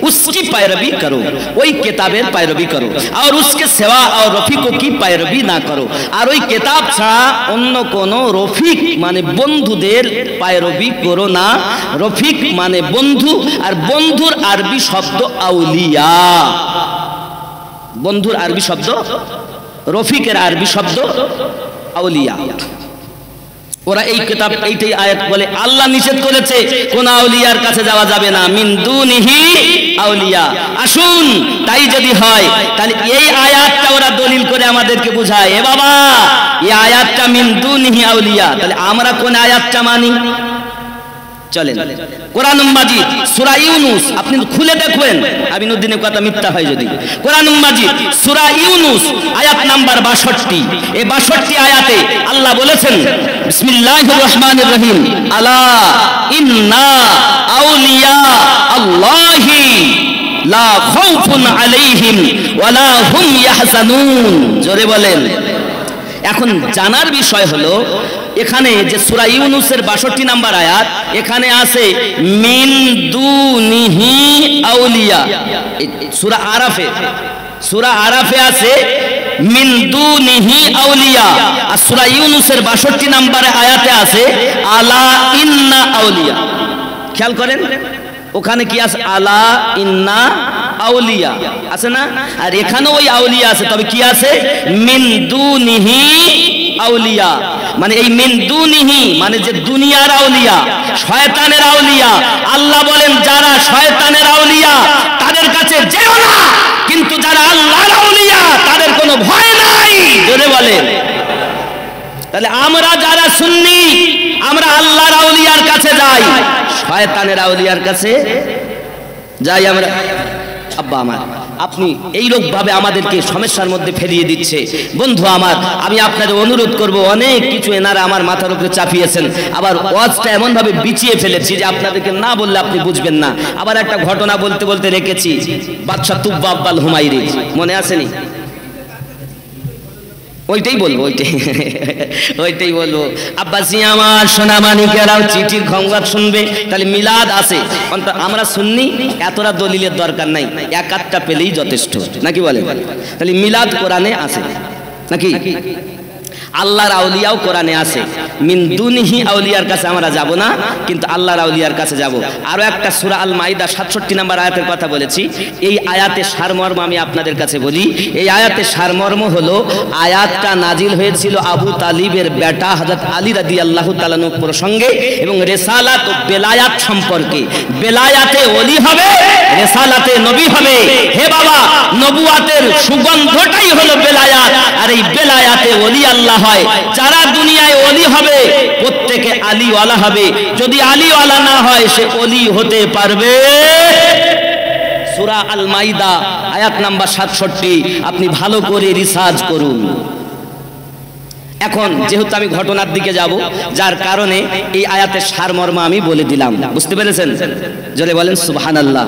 उसकी पैरवी करो, ওই কিতাবের पैरवी करो, और उसके सिवा और रफीकों की पैरवी ना करो, আর ওই কিতাব ছাড়া অন্য কোন রফিক মানে বন্ধুদের पैरवी করো না। রফিক মানে বন্ধু, আর বন্ধুর আরবি শব্দ আউলিয়া। বন্ধুর আরবি শব্দ, রফিকের আরবি শব্দ আউলিয়া। ওরা এই কিতাব এইটাই আয়াত বলে আল্লাহ নিষেধ করেছে কোন আউলিয়ার কাছে যাওয়া যাবে না, মিন দুনিহি আউলিয়া। আসুন তাই যদি হয় তাহলে এই আয়াতটা ওরা দলিল করে আমাদেরকে বোঝায়, এ বাবা এই আয়াতটা মিন দুনিহি আউলিয়া, তাহলে আমরা কোন আয়াতটা মানি? চলেন কোরআন মাজিদ সূরা ইউনূস আপনি খুলে দেখবেন, আমিনুদ্দিনের কথা মিথ্যা হয় যদি। কোরআন মাজিদ সূরা ইউনূস আয়াত নাম্বার 62, এই 62 আয়াতে আল্লাহ বলেছেন বিসমিল্লাহির রহমানির রহিম, আলা ইন্না আউলিয়া আল্লাহি লা খাউফুন আলাইহিম ওয়ালা হুম ইয়াহজানুন। জোরে বলেন। এখন জানার বিষয় হলো এখানে যে সূরা ইউনূসের 62 নাম্বার আয়াত, এখানে আছে মিন দুনিহি আউলিয়া। সূরা আরাফে আছে মিন দুনিহি আউলিয়া, আর সূরা ইউনূসের 62 নাম্বার আয়াতে আছে আলা ইন্না আউলিয়া। খেয়াল করেন ওখানে কি আছে? আলা ইন্না আউলিয়া আছে না, আর এখানেও ওই আউলিয়া আছে, তবে কি আছে? মিন দুনিহি আউলিয়া। মানে এই মিন দুনিহি মানে যে দুনিয়ার আউলিয়া, শয়তানের আউলিয়া। আল্লাহ বলেন যারা শয়তানের আউলিয়া তাদের কাছে যেও না, কিন্তু যারা আল্লাহর আউলিয়া তাদের কোনো ভয় নাই। জোরে বলেন। তাহলে আমরা যারা সুন্নি আমরা আল্লাহর আউলিয়ার কাছে যাই, শয়তানের আউলিয়ার কাছে যাই আমরা। আব্বা আমার আপনি এইরকম ভাবে আমাদেরকে সমস্যার মধ্যে ফেলিয়ে দিচ্ছে। বন্ধু আমার, আমি আপনাদের অনুরোধ করব, অনেক কিছু এনারা আমার মাথার উপরে চাপিয়েছেন, আবার ওয়াজটা এমন ভাবে বিছিয়ে ফেলেছি যে আপনাদেরকে না বললে আপনি বুঝবেন না। আবার একটা ঘটনা বলতে বলতে রেখেছি, বাদশা তুব্বা আব্বাল হুমায়রি, মনে আসেনি? ওইটাই বলবো, ওইটাই বলবো। আব্বাসি আমার সোনা মানিকেরাও চিঠির সংবাদ শুনবে, তাহলে মিলাদ আছে। আমরা শুননি, এতটা দলিলের দরকার নাই, এক আধটা পেলেই যথেষ্ট, নাকি বলে? তাহলে মিলাদ কোরআনে আছে নাকি? আল্লাহর আউলিয়াও কোরআনে আছে। মিন দুনিহি আউলিয়ার কাছে আমরা যাব না, কিন্তু আল্লাহর আউলিয়ার কাছে যাব। আরো একটা সূরা আল মাইদা 67 নম্বর আয়াতের কথা বলেছি। এই আয়াতের সারমর্ম আমি আপনাদের কাছে বলি। এই আয়াতের সারমর্ম হলো, আয়াতটা নাজিল হয়েছিল আবু তালিবের বেটা হযরত আলী রাদিয়াল্লাহু তাআলা আনহু প্রসঙ্গে এবং রিসালাত ও বেলায়াত সম্পর্কে। বেলায়াতে ওলি হবে, রিসালাতে নবী হবে। হে বাবা, নবুয়াতের সুগন্ধটাই হলো বেলায়াত, আর এই বেলায়াতে ওলি আল্লাহ হয়। যারা দুনিয়ায় ওলি হবে প্রত্যেকে আলীওয়ালা হবে, যদি আলীওয়ালা না হয় সে ওলি হতে পারবে? সূরা আল মাইদা আয়াত নাম্বার 67 আপনি ভালো করে রিসার্চ করুন। এখন যেহেতু আমি ঘটনার দিকে যাব, যার কারণে এই আয়াতের সারমর্ম আমি বলে দিলাম। বুঝতে পেরেছেন? জোরে বলেন সুবহানাল্লাহ।